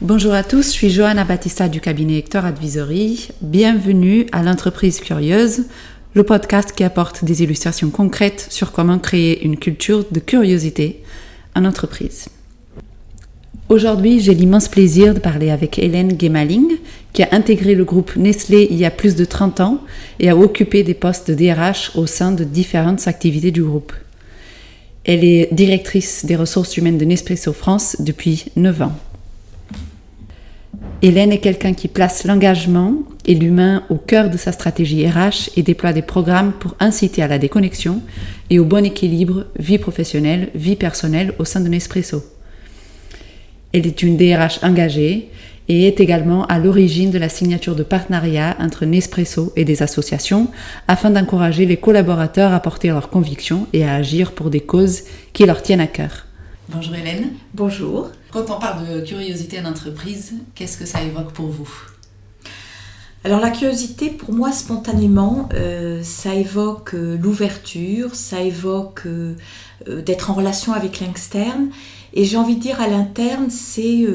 Bonjour à tous, je suis Johanna Battista du cabinet Hector Advisory. Bienvenue à l'entreprise curieuse, le podcast qui apporte des illustrations concrètes sur comment créer une culture de curiosité en entreprise. Aujourd'hui, j'ai l'immense plaisir de parler avec Hélène Gemaling, qui a intégré le groupe Nestlé il y a plus de 30 ans et a occupé des postes de DRH au sein de différentes activités du groupe. Elle est directrice des ressources humaines de Nespresso France depuis 9 ans. Hélène est quelqu'un qui place l'engagement et l'humain au cœur de sa stratégie RH et déploie des programmes pour inciter à la déconnexion et au bon équilibre vie professionnelle, vie personnelle au sein de Nespresso. Elle est une DRH engagée et est également à l'origine de la signature de partenariats entre Nespresso et des associations afin d'encourager les collaborateurs à porter leurs convictions et à agir pour des causes qui leur tiennent à cœur. Bonjour Hélène. Bonjour. Quand on parle de curiosité en entreprise, qu'est-ce que ça évoque pour vous ? Alors la curiosité, pour moi, spontanément, ça évoque l'ouverture, ça évoque d'être en relation avec l'externe. Et j'ai envie de dire à l'interne, c'est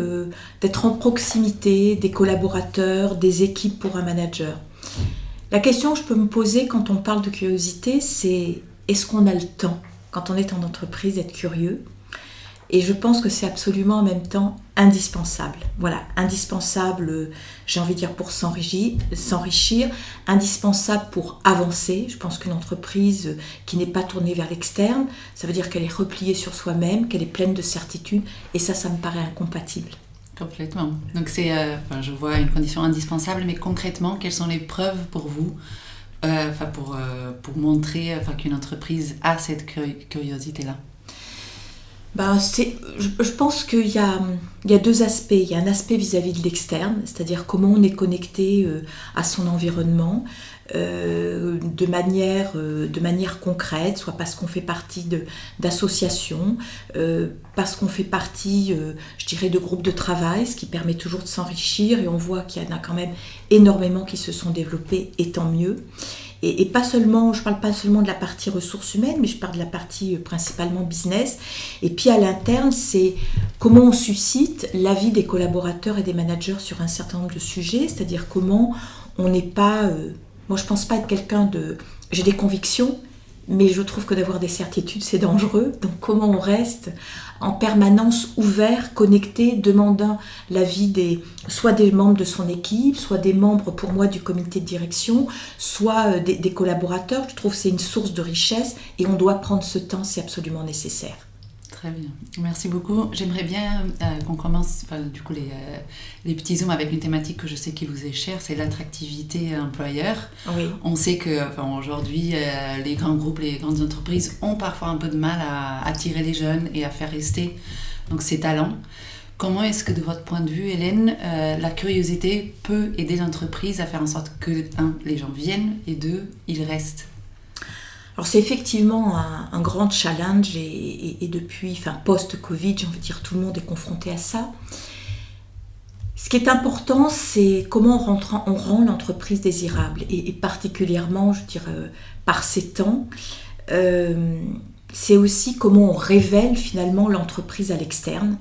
d'être en proximité des collaborateurs, des équipes pour un manager. La question que je peux me poser quand on parle de curiosité, c'est est-ce qu'on a le temps, quand on est en entreprise, d'être curieux ? Et je pense que c'est absolument en même temps indispensable. Voilà, indispensable, j'ai envie de dire, pour s'enrichir, indispensable pour avancer. Je pense qu'une entreprise qui n'est pas tournée vers l'externe, ça veut dire qu'elle est repliée sur soi-même, qu'elle est pleine de certitudes, et ça me paraît incompatible. Complètement. Donc je vois une condition indispensable, mais concrètement, quelles sont les preuves pour vous pour montrer qu'une entreprise a cette curiosité-là ? Je pense qu'il y a deux aspects. Il y a un aspect vis-à-vis de l'externe, c'est-à-dire comment on est connecté à son environnement de manière concrète, soit parce qu'on fait partie d'associations, parce qu'on fait partie, de groupes de travail, ce qui permet toujours de s'enrichir, et on voit qu'il y en a quand même énormément qui se sont développés, et tant mieux. Et pas seulement, je ne parle pas seulement de la partie ressources humaines, mais je parle de la partie principalement business. Et puis à l'interne, c'est comment on suscite l'avis des collaborateurs et des managers sur un certain nombre de sujets, c'est-à-dire comment on n'est pas... moi, je ne pense pas être quelqu'un de... J'ai des convictions, mais je trouve que d'avoir des certitudes, c'est dangereux. Donc comment on reste en permanence ouvert, connecté, demandant l'avis soit des membres de son équipe, soit des membres, pour moi, du comité de direction, soit des collaborateurs. Je trouve que c'est une source de richesse et on doit prendre ce temps, c'est absolument nécessaire. Très bien, merci beaucoup. J'aimerais bien qu'on commence les petits zooms avec une thématique que je sais qui vous est chère, c'est l'attractivité employeur. Oui. On sait que aujourd'hui, les grands groupes, les grandes entreprises ont parfois un peu de mal à attirer les jeunes et à faire rester donc, ces talents. Comment est-ce que, de votre point de vue, Hélène, la curiosité peut aider l'entreprise à faire en sorte que, les gens viennent et ils restent ? Alors c'est effectivement un grand challenge et depuis, post-Covid, j'ai envie de dire, tout le monde est confronté à ça. Ce qui est important, c'est comment on rend l'entreprise désirable et particulièrement, je dirais, par ces temps, c'est aussi comment on révèle finalement l'entreprise à l'externe,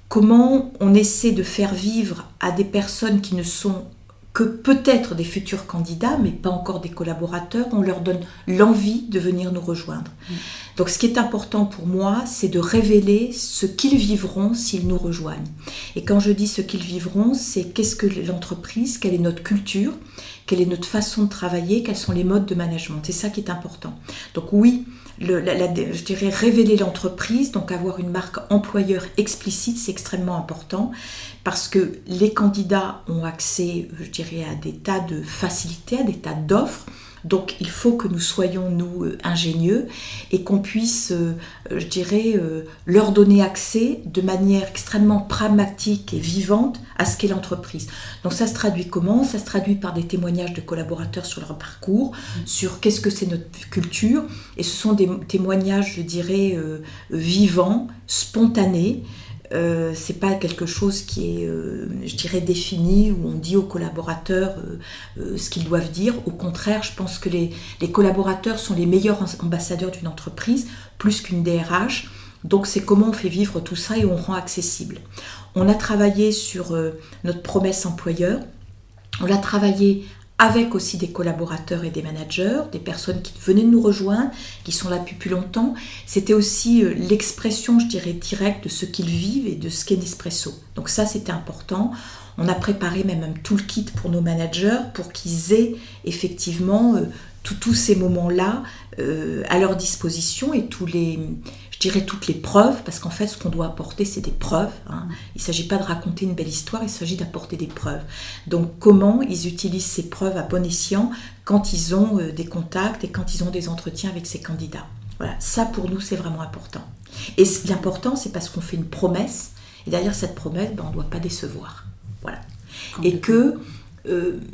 comment on essaie de faire vivre à des personnes qui ne sont que peut-être des futurs candidats, mais pas encore des collaborateurs, on leur donne l'envie de venir nous rejoindre. Donc ce qui est important pour moi, c'est de révéler ce qu'ils vivront s'ils nous rejoignent. Et quand je dis ce qu'ils vivront, c'est qu'est-ce que l'entreprise, quelle est notre culture, quelle est notre façon de travailler, quels sont les modes de management. C'est ça qui est important. Donc oui, je dirais révéler l'entreprise, donc avoir une marque employeur explicite, c'est extrêmement important parce que les candidats ont accès, je dirais, à des tas de facilités, à des tas d'offres. Donc il faut que nous soyons, nous, ingénieux et qu'on puisse, leur donner accès de manière extrêmement pragmatique et vivante à ce qu'est l'entreprise. Donc ça se traduit comment ? Ça se traduit par des témoignages de collaborateurs sur leur parcours, sur qu'est-ce que c'est notre culture. Et ce sont des témoignages, je dirais, vivants, spontanés. C'est pas quelque chose qui est, défini, où on dit aux collaborateurs ce qu'ils doivent dire. Au contraire, je pense que les collaborateurs sont les meilleurs ambassadeurs d'une entreprise, plus qu'une DRH. Donc c'est comment on fait vivre tout ça et on rend accessible. On a travaillé sur notre promesse employeur, on l'a travaillé avec aussi des collaborateurs et des managers, des personnes qui venaient de nous rejoindre, qui sont là depuis plus longtemps. C'était aussi l'expression, je dirais, directe de ce qu'ils vivent et de ce qu'est Nespresso. Donc ça, c'était important. On a préparé même un toolkit pour nos managers pour qu'ils aient effectivement tous ces moments-là à leur disposition et toutes les preuves, parce qu'en fait, ce qu'on doit apporter, c'est des preuves. Hein. Il ne s'agit pas de raconter une belle histoire, il s'agit d'apporter des preuves. Donc, comment ils utilisent ces preuves à bon escient quand ils ont des contacts et quand ils ont des entretiens avec ces candidats. Voilà, ça, pour nous, c'est vraiment important. Et l'important, c'est parce qu'on fait une promesse, et derrière cette promesse, on ne doit pas décevoir. Voilà. Et que,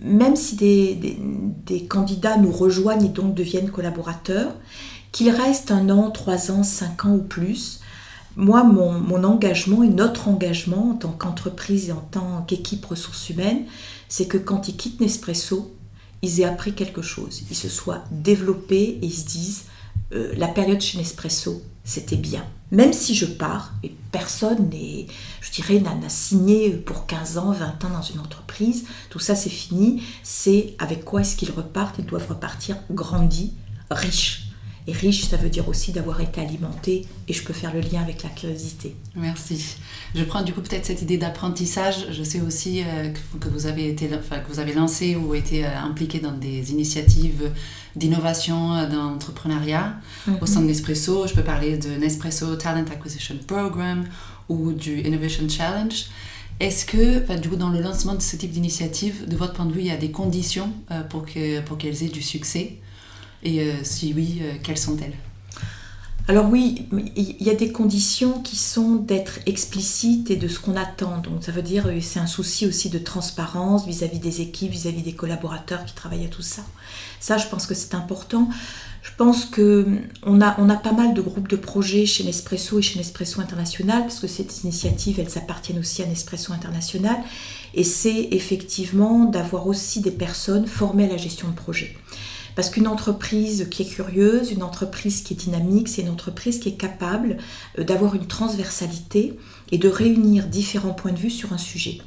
même si des candidats nous rejoignent et donc deviennent collaborateurs, qu'il reste 1 an, 3 ans, 5 ans ou plus, moi, mon engagement et notre engagement en tant qu'entreprise et en tant qu'équipe ressources humaines, c'est que quand ils quittent Nespresso, ils aient appris quelque chose, ils se soient développés et ils se disent la période chez Nespresso, c'était bien. Même si je pars, et personne n'a signé pour 15 ans, 20 ans dans une entreprise, tout ça c'est fini, c'est avec quoi est-ce qu'ils repartent, ils doivent repartir grandis, riches. Et riche, ça veut dire aussi d'avoir été alimenté, et je peux faire le lien avec la curiosité. Merci. Je prends du coup peut-être cette idée d'apprentissage. Je sais aussi que vous avez lancé ou été impliqué dans des initiatives d'innovation, d'entrepreneuriat au sein de Nespresso. Je peux parler de Nespresso Talent Acquisition Program ou du Innovation Challenge. Est-ce que, du coup, dans le lancement de ce type d'initiative, de votre point de vue, il y a des conditions pour qu'elles aient du succès ? Et si oui, quelles sont-elles ? Alors oui, il y a des conditions qui sont d'être explicites et de ce qu'on attend. Donc ça veut dire c'est un souci aussi de transparence vis-à-vis des équipes, vis-à-vis des collaborateurs qui travaillent à tout ça. Ça, je pense que c'est important. Je pense qu'on a pas mal de groupes de projets chez Nespresso et chez Nespresso International, parce que ces initiatives, elles appartiennent aussi à Nespresso International. Et c'est effectivement d'avoir aussi des personnes formées à la gestion de projet. Parce qu'une entreprise qui est curieuse, une entreprise qui est dynamique, c'est une entreprise qui est capable d'avoir une transversalité et de réunir différents points de vue sur un sujet.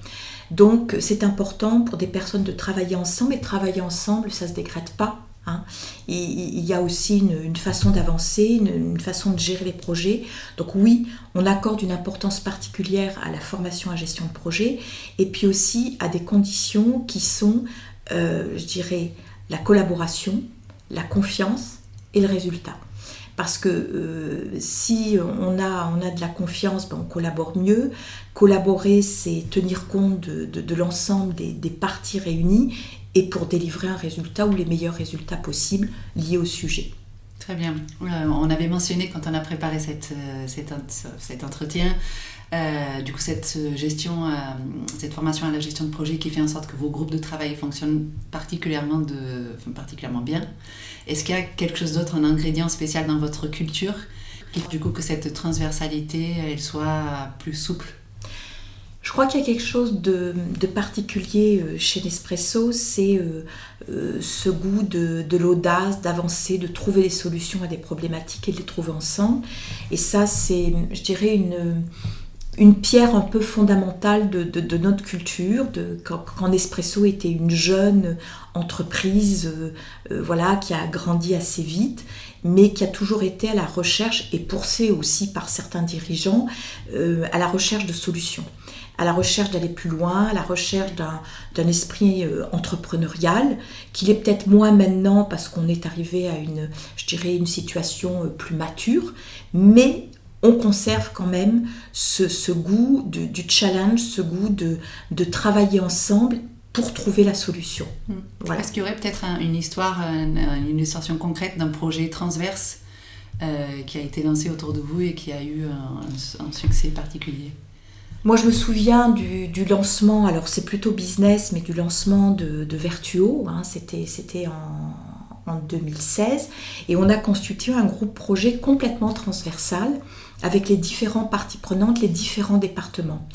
Donc c'est important pour des personnes de travailler ensemble, et travailler ensemble, ça ne se décrète pas. Hein. Il y a aussi une façon d'avancer, une façon de gérer les projets. Donc oui, on accorde une importance particulière à la formation à gestion de projet, et puis aussi à des conditions qui sont, je dirais, la collaboration, la confiance et le résultat. Parce que si on a de la confiance, on collabore mieux. Collaborer, c'est tenir compte de l'ensemble des parties réunies et pour délivrer un résultat ou les meilleurs résultats possibles liés au sujet. Très bien. On avait mentionné quand on a préparé cet entretien, du coup cette formation à la gestion de projet qui fait en sorte que vos groupes de travail fonctionnent particulièrement bien. Est-ce qu'il y a quelque chose d'autre, un ingrédient spécial dans votre culture qui fait du coup que cette transversalité elle soit plus souple ? Je crois qu'il y a quelque chose de particulier chez Nespresso, c'est ce goût de l'audace, d'avancer, de trouver des solutions à des problématiques et de les trouver ensemble. Et ça, c'est, je dirais, une pierre un peu fondamentale de notre culture, quand Nespresso était une jeune entreprise qui a grandi assez vite, mais qui a toujours été à la recherche, et poussée aussi par certains dirigeants, à la recherche de solutions, à la recherche d'aller plus loin, à la recherche d'un esprit entrepreneurial, qu'il est peut-être moins maintenant parce qu'on est arrivé à une situation plus mature, mais on conserve quand même ce goût du challenge, ce goût de travailler ensemble pour trouver la solution. Voilà. Est-ce qu'il y aurait peut-être une histoire, une illustration concrète d'un projet transverse qui a été lancé autour de vous et qui a eu un succès particulier ? Moi, je me souviens du lancement, alors c'est plutôt business, mais du lancement de Vertuo, hein, c'était en 2016, et on a constitué un groupe projet complètement transversal avec les différentes parties prenantes, les différents départements.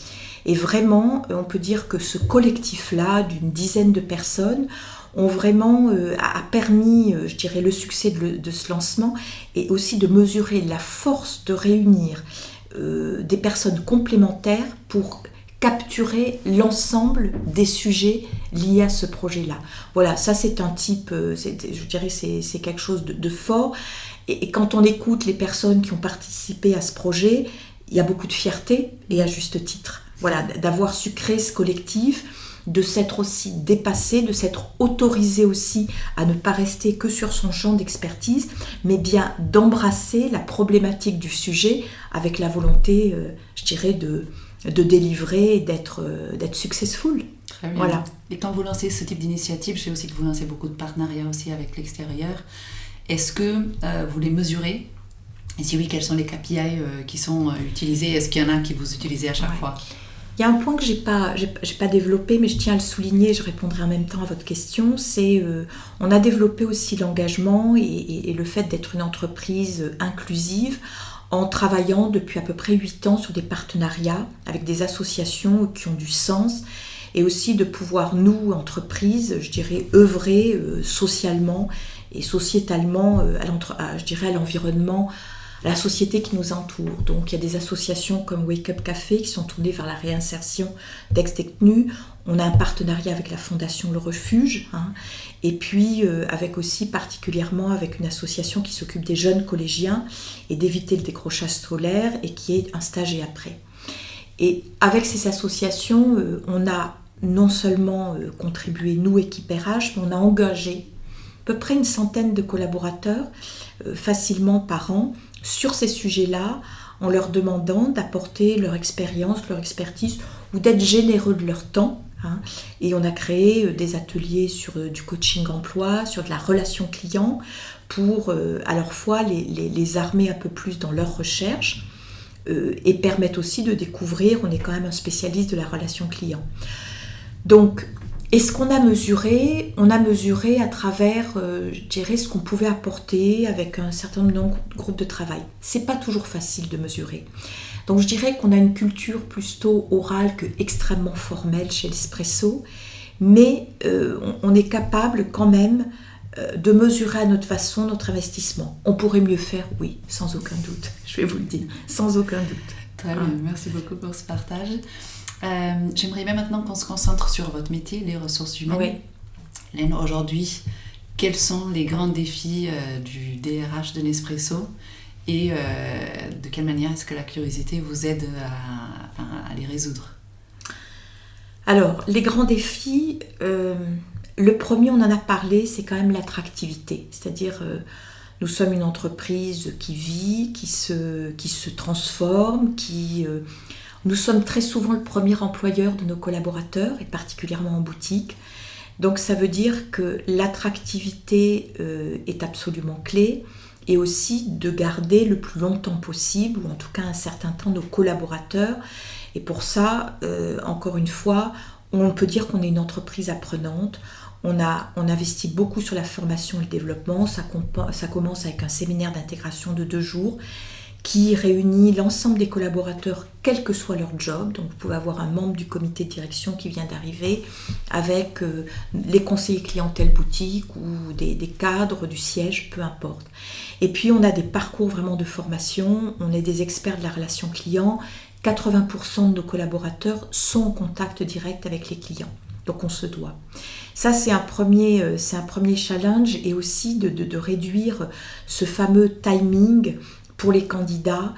Et vraiment, on peut dire que ce collectif-là, d'une dizaine de personnes, ont vraiment a permis, je dirais, le succès de ce lancement et aussi de mesurer la force de réunir des personnes complémentaires pour capturer l'ensemble des sujets liés à ce projet-là. Voilà, ça c'est un type, je dirais c'est quelque chose de fort. Et quand on écoute les personnes qui ont participé à ce projet, il y a beaucoup de fierté, et à juste titre. Voilà, d'avoir su créer ce collectif, de s'être aussi dépassé, de s'être autorisé aussi à ne pas rester que sur son champ d'expertise, mais bien d'embrasser la problématique du sujet avec la volonté, je dirais, de délivrer et d'être successful. Très bien. Voilà. Et quand vous lancez ce type d'initiative, je sais aussi que vous lancez beaucoup de partenariats aussi avec l'extérieur. Est-ce que vous les mesurez ? Et si oui, quels sont les KPI qui sont utilisés ? Est-ce qu'il y en a qui vous utilisez à chaque fois ? Il y a un point que j'ai pas développé, mais je tiens à le souligner, je répondrai en même temps à votre question, c'est on a développé aussi l'engagement et le fait d'être une entreprise inclusive en travaillant depuis à peu près 8 ans sur des partenariats avec des associations qui ont du sens, et aussi de pouvoir, nous, entreprises, je dirais, œuvrer socialement et sociétalement je dirais, à l'environnement, à la société qui nous entoure. Donc il y a des associations comme Wake Up Café qui sont tournées vers la réinsertion d'ex-détenus. On a un partenariat avec la Fondation Le Refuge, et puis avec aussi particulièrement avec une association qui s'occupe des jeunes collégiens et d'éviter le décrochage scolaire, et qui est un stage et après. Et avec ces associations, on a non seulement contribué, nous, équipe RH, mais on a engagé à peu près une centaine de collaborateurs facilement par an sur ces sujets-là, en leur demandant d'apporter leur expérience, leur expertise, ou d'être généreux de leur temps. Et on a créé des ateliers sur du coaching emploi, sur de la relation client, pour à leur fois les armer un peu plus dans leur recherche, et permettre aussi de découvrir, on est quand même un spécialiste de la relation client. Donc, est-ce qu'on a mesuré ? On a mesuré à travers, je dirais, ce qu'on pouvait apporter avec un certain nombre de groupes de travail. C'est pas toujours facile de mesurer. Donc je dirais qu'on a une culture plutôt orale que extrêmement formelle chez l'Espresso, mais on est capable quand même de mesurer à notre façon notre investissement. On pourrait mieux faire, oui, sans aucun doute. Je vais vous le dire, sans aucun doute. Très bien, merci beaucoup pour ce partage. J'aimerais bien maintenant qu'on se concentre sur votre métier, les ressources humaines. Oui. Laine, aujourd'hui, quels sont les grands défis du DRH de Nespresso, et de quelle manière est-ce que la curiosité vous aide à les résoudre ? Alors, les grands défis, le premier, on en a parlé, c'est quand même l'attractivité. C'est-à-dire, nous sommes une entreprise qui vit, qui se transforme, nous sommes très souvent le premier employeur de nos collaborateurs, et particulièrement en boutique. Donc ça veut dire que l'attractivité est absolument clé, et aussi de garder le plus longtemps possible, ou en tout cas un certain temps, nos collaborateurs. Et pour ça, encore une fois, on peut dire qu'on est une entreprise apprenante. On investit beaucoup sur la formation et le développement. Ça commence avec un séminaire d'intégration de 2 jours qui réunit l'ensemble des collaborateurs, quel que soit leur job. Donc vous pouvez avoir un membre du comité de direction qui vient d'arriver, avec les conseillers clientèle boutique ou des cadres du siège, peu importe. Et puis on a des parcours vraiment de formation, on est des experts de la relation client. 80% de nos collaborateurs sont en contact direct avec les clients. Donc on se doit. Ça, c'est un premier challenge, et aussi de réduire ce fameux timing pour les candidats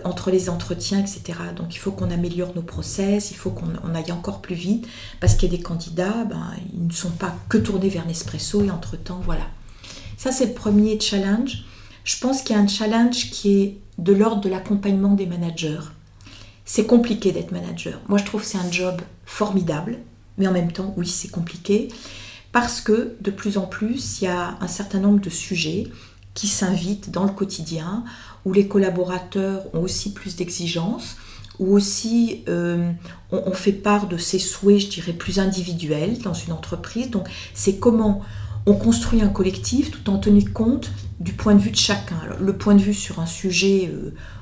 entre les entretiens, etc. Donc il faut qu'on améliore nos process, il faut qu'on aille encore plus vite, parce qu'il y a des candidats, ils ne sont pas que tournés vers Nespresso, et entre-temps, voilà. Ça, c'est le premier challenge. Je pense qu'il y a un challenge qui est de l'ordre de l'accompagnement des managers. C'est compliqué d'être manager. Moi, je trouve que c'est un job formidable, mais en même temps, oui, c'est compliqué, parce que de plus en plus, il y a un certain nombre de sujets qui s'invitent dans le quotidien, où les collaborateurs ont aussi plus d'exigences, où aussi on fait part de ses souhaits, je dirais, plus individuels dans une entreprise. Donc, c'est comment on construit un collectif tout en tenant compte du point de vue de chacun. Alors, le point de vue sur un sujet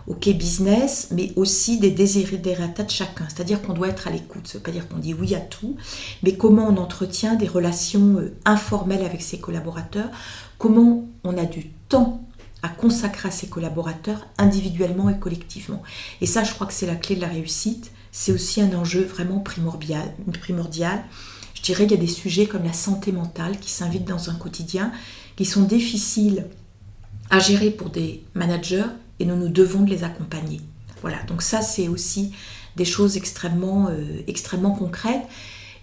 business, mais aussi des desiderata de chacun. C'est-à-dire qu'on doit être à l'écoute. Ça ne veut pas dire qu'on dit oui à tout, mais comment on entretient des relations informelles avec ses collaborateurs, comment on a du temps à consacrer à ses collaborateurs individuellement et collectivement. Et ça, je crois que c'est la clé de la réussite. C'est aussi un enjeu vraiment primordial. Je dirais qu'il y a des sujets comme la santé mentale qui s'invitent dans un quotidien, qui sont difficiles à gérer pour des managers et nous devons de les accompagner. Voilà, donc ça c'est aussi des choses extrêmement concrètes.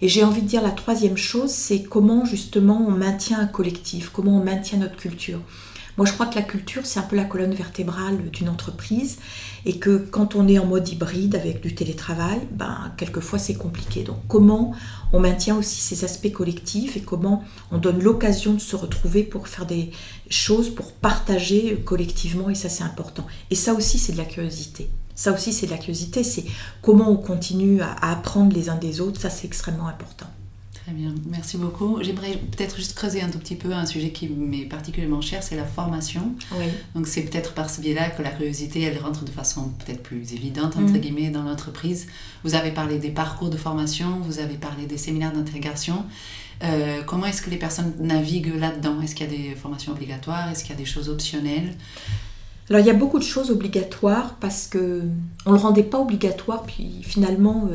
Et j'ai envie de dire la troisième chose, c'est comment justement on maintient un collectif, comment on maintient notre culture. Moi, je crois que la culture, c'est un peu la colonne vertébrale d'une entreprise et que quand on est en mode hybride avec du télétravail, quelquefois c'est compliqué. Donc, comment on maintient aussi ces aspects collectifs et comment on donne l'occasion de se retrouver pour faire des choses, pour partager collectivement, et ça, c'est important. Et ça aussi, c'est de la curiosité. C'est comment on continue à apprendre les uns des autres, ça, c'est extrêmement important. Très bien, merci beaucoup. J'aimerais peut-être juste creuser un tout petit peu un sujet qui m'est particulièrement cher, c'est la formation. Oui. Donc c'est peut-être par ce biais-là que la curiosité, elle rentre de façon peut-être plus évidente, entre guillemets, dans l'entreprise. Vous avez parlé des parcours de formation, vous avez parlé des séminaires d'intégration. Comment est-ce que les personnes naviguent là-dedans ? Est-ce qu'il y a des formations obligatoires ? Est-ce qu'il y a des choses optionnelles ? Alors il y a beaucoup de choses obligatoires parce qu'on ne le rendait pas obligatoire, puis finalement...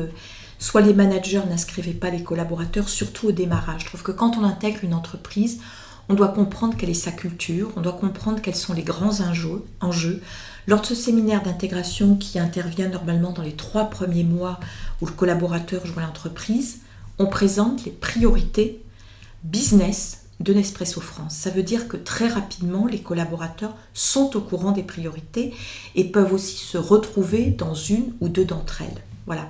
soit les managers n'inscrivaient pas les collaborateurs, surtout au démarrage. Je trouve que quand on intègre une entreprise, on doit comprendre quelle est sa culture, on doit comprendre quels sont les grands enjeux. Lors de ce séminaire d'intégration qui intervient normalement dans les 3 premiers mois où le collaborateur joue l'entreprise, on présente les priorités business de Nespresso France. Ça veut dire que très rapidement, les collaborateurs sont au courant des priorités et peuvent aussi se retrouver dans une ou deux d'entre elles. Voilà.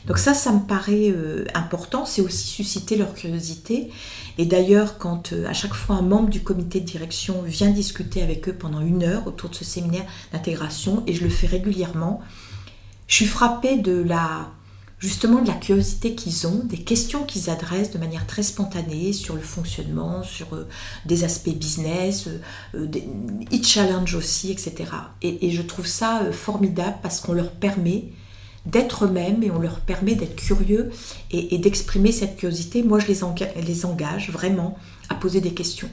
Donc ça me paraît important, c'est aussi susciter leur curiosité. Et d'ailleurs, quand à chaque fois un membre du comité de direction vient discuter avec eux pendant 1 heure autour de ce séminaire d'intégration, et je le fais régulièrement, je suis frappée de la curiosité qu'ils ont, des questions qu'ils adressent de manière très spontanée sur le fonctionnement, sur des aspects business, ils challenge aussi, etc. Et je trouve ça formidable parce qu'on leur permet d'être eux-mêmes et on leur permet d'être curieux et d'exprimer cette curiosité. Moi, je les engage vraiment à poser des questions.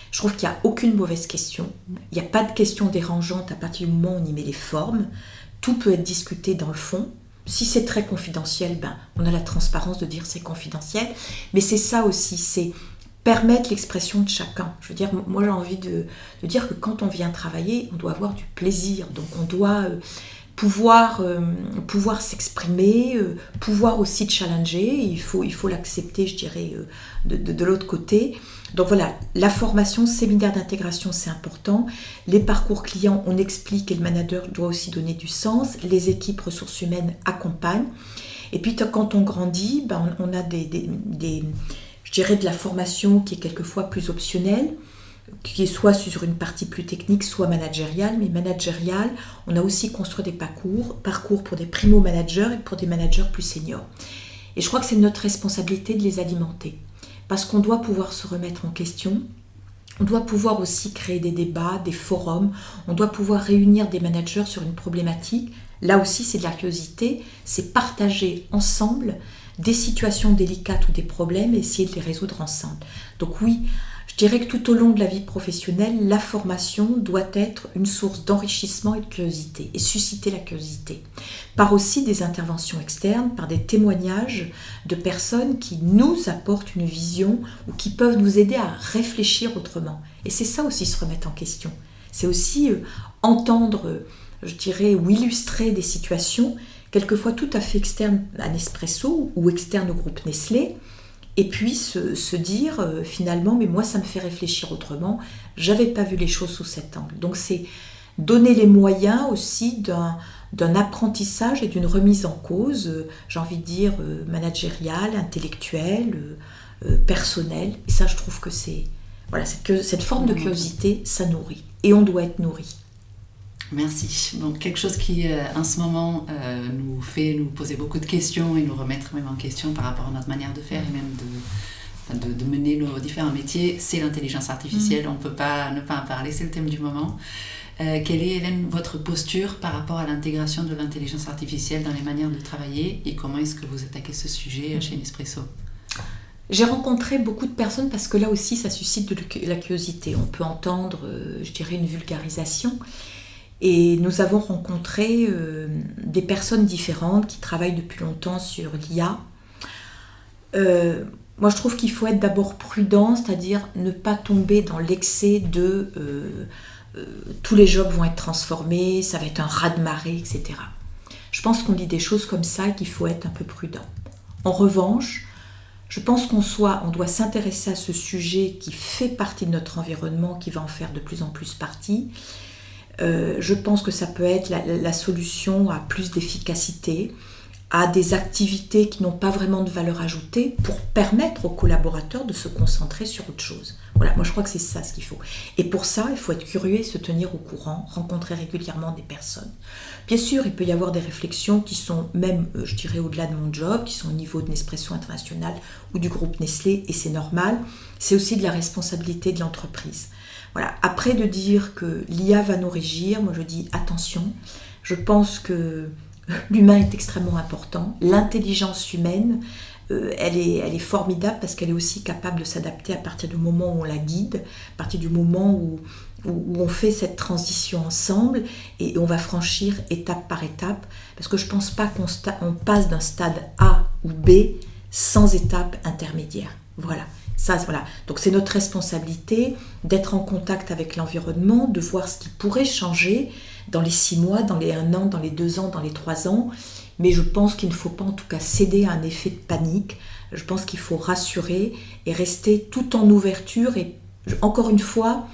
Je trouve qu'il n'y a aucune mauvaise question. Il n'y a pas de questions dérangeantes à partir du moment où on y met les formes. Tout peut être discuté dans le fond. Si c'est très confidentiel, on a la transparence de dire c'est confidentiel. Mais c'est ça aussi, c'est permettre l'expression de chacun. Je veux dire, moi j'ai envie de dire que quand on vient travailler, on doit avoir du plaisir. Donc on doit... pouvoir s'exprimer, pouvoir aussi challenger, il faut l'accepter, je dirais, de l'autre côté. Donc voilà, la formation, séminaire d'intégration, c'est important. Les parcours clients, on explique et le manager doit aussi donner du sens. Les équipes ressources humaines accompagnent. Et puis quand on grandit, on a je dirais de la formation qui est quelquefois plus optionnelle, qui est soit sur une partie plus technique, soit managériale. Mais managériale, on a aussi construit des parcours pour des primo-managers et pour des managers plus seniors. Et je crois que c'est notre responsabilité de les alimenter. Parce qu'on doit pouvoir se remettre en question, on doit pouvoir aussi créer des débats, des forums, on doit pouvoir réunir des managers sur une problématique. Là aussi, c'est de la curiosité, c'est partager ensemble des situations délicates ou des problèmes et essayer de les résoudre ensemble. Donc oui, je dirais que tout au long de la vie professionnelle, la formation doit être une source d'enrichissement et de curiosité, et susciter la curiosité. Par aussi des interventions externes, par des témoignages de personnes qui nous apportent une vision ou qui peuvent nous aider à réfléchir autrement. Et c'est ça aussi, se remettre en question. C'est aussi entendre, je dirais, ou illustrer des situations, quelquefois tout à fait externes à Nespresso ou externes au groupe Nestlé, et puis se dire finalement, mais moi ça me fait réfléchir autrement, j'avais pas vu les choses sous cet angle. Donc c'est donner les moyens aussi d'un apprentissage et d'une remise en cause, j'ai envie de dire managériale, intellectuelle, personnelle. Et ça, je trouve que c'est cette forme de curiosité, ça nourrit. Et on doit être nourri. Merci. Donc quelque chose qui en ce moment nous fait nous poser beaucoup de questions et nous remettre même en question par rapport à notre manière de faire et même de mener nos différents métiers, c'est l'intelligence artificielle. On ne peut pas ne pas en parler, c'est le thème du moment. Quelle est, Hélène, votre posture par rapport à l'intégration de l'intelligence artificielle dans les manières de travailler et comment est-ce que vous attaquez ce sujet chez Nespresso ? J'ai rencontré beaucoup de personnes parce que là aussi ça suscite de la curiosité. On peut entendre, je dirais, une vulgarisation. Et nous avons rencontré des personnes différentes qui travaillent depuis longtemps sur l'IA. Moi je trouve qu'il faut être d'abord prudent, c'est-à-dire ne pas tomber dans l'excès de tous les jobs vont être transformés, ça va être un raz-de-marée, etc. Je pense qu'on dit des choses comme ça et qu'il faut être un peu prudent. En revanche, je pense on doit s'intéresser à ce sujet qui fait partie de notre environnement, qui va en faire de plus en plus partie. Je pense que ça peut être la solution à plus d'efficacité, à des activités qui n'ont pas vraiment de valeur ajoutée pour permettre aux collaborateurs de se concentrer sur autre chose. Voilà, moi je crois que c'est ça ce qu'il faut. Et pour ça, il faut être curieux et se tenir au courant, rencontrer régulièrement des personnes. Bien sûr, il peut y avoir des réflexions qui sont même, je dirais, au-delà de mon job, qui sont au niveau de Nespresso International ou du groupe Nestlé, et c'est normal. C'est aussi de la responsabilité de l'entreprise. Voilà. Après, de dire que l'IA va nous régir, moi je dis attention, je pense que l'humain est extrêmement important. L'intelligence humaine, elle est formidable parce qu'elle est aussi capable de s'adapter à partir du moment où on la guide, à partir du moment où on fait cette transition ensemble et on va franchir étape par étape. Parce que je ne pense pas qu'on passe d'un stade A ou B sans étape intermédiaire. Voilà. Voilà. Donc c'est notre responsabilité d'être en contact avec l'environnement, de voir ce qui pourrait changer dans les 6 mois, dans les 1 an, dans les 2 ans, dans les 3 ans. Mais je pense qu'il ne faut pas en tout cas céder à un effet de panique. Je pense qu'il faut rassurer et rester tout en ouverture et encore une fois,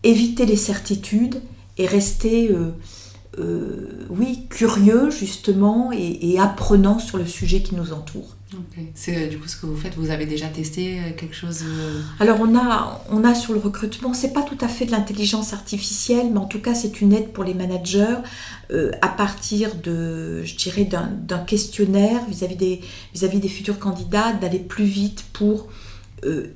éviter les certitudes et rester curieux justement et apprenant sur le sujet qui nous entoure. Okay. C'est du coup ce que vous faites, vous avez déjà testé quelque chose Alors on a sur le recrutement, c'est pas tout à fait de l'intelligence artificielle, mais en tout cas c'est une aide pour les managers à partir de, je dirais, d'un questionnaire vis-à-vis des futurs candidats, d'aller plus vite pour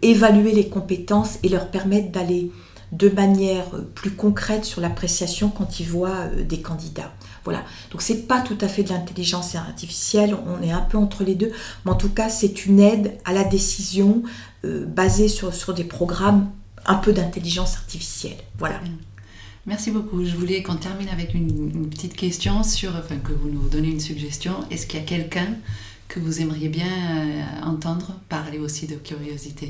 évaluer les compétences et leur permettre d'aller de manière plus concrète sur l'appréciation quand ils voient des candidats. Voilà, donc c'est pas tout à fait de l'intelligence artificielle, on est un peu entre les deux, mais en tout cas c'est une aide à la décision basée sur des programmes un peu d'intelligence artificielle. Voilà. Merci beaucoup. Je voulais qu'on termine avec une petite question que vous nous donnez une suggestion. Est-ce qu'il y a quelqu'un que vous aimeriez bien entendre parler aussi de curiosité ?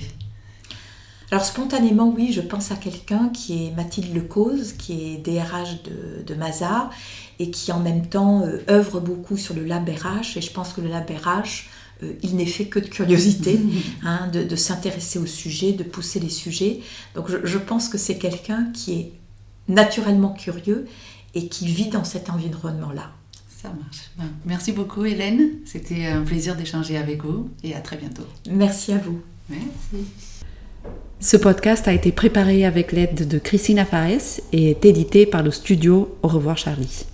Alors spontanément, oui, je pense à quelqu'un qui est Mathilde Lecause, qui est DRH de Mazars et qui en même temps œuvre beaucoup sur le Lab RH. Et je pense que le Lab RH, il n'est fait que de curiosité, de s'intéresser au sujet, de pousser les sujets. Donc je pense que c'est quelqu'un qui est naturellement curieux et qui vit dans cet environnement-là. Ça marche. Merci beaucoup Hélène. C'était un plaisir d'échanger avec vous et à très bientôt. Merci à vous. Merci. Ce podcast a été préparé avec l'aide de Christina Fares et est édité par le studio Au revoir Charlie.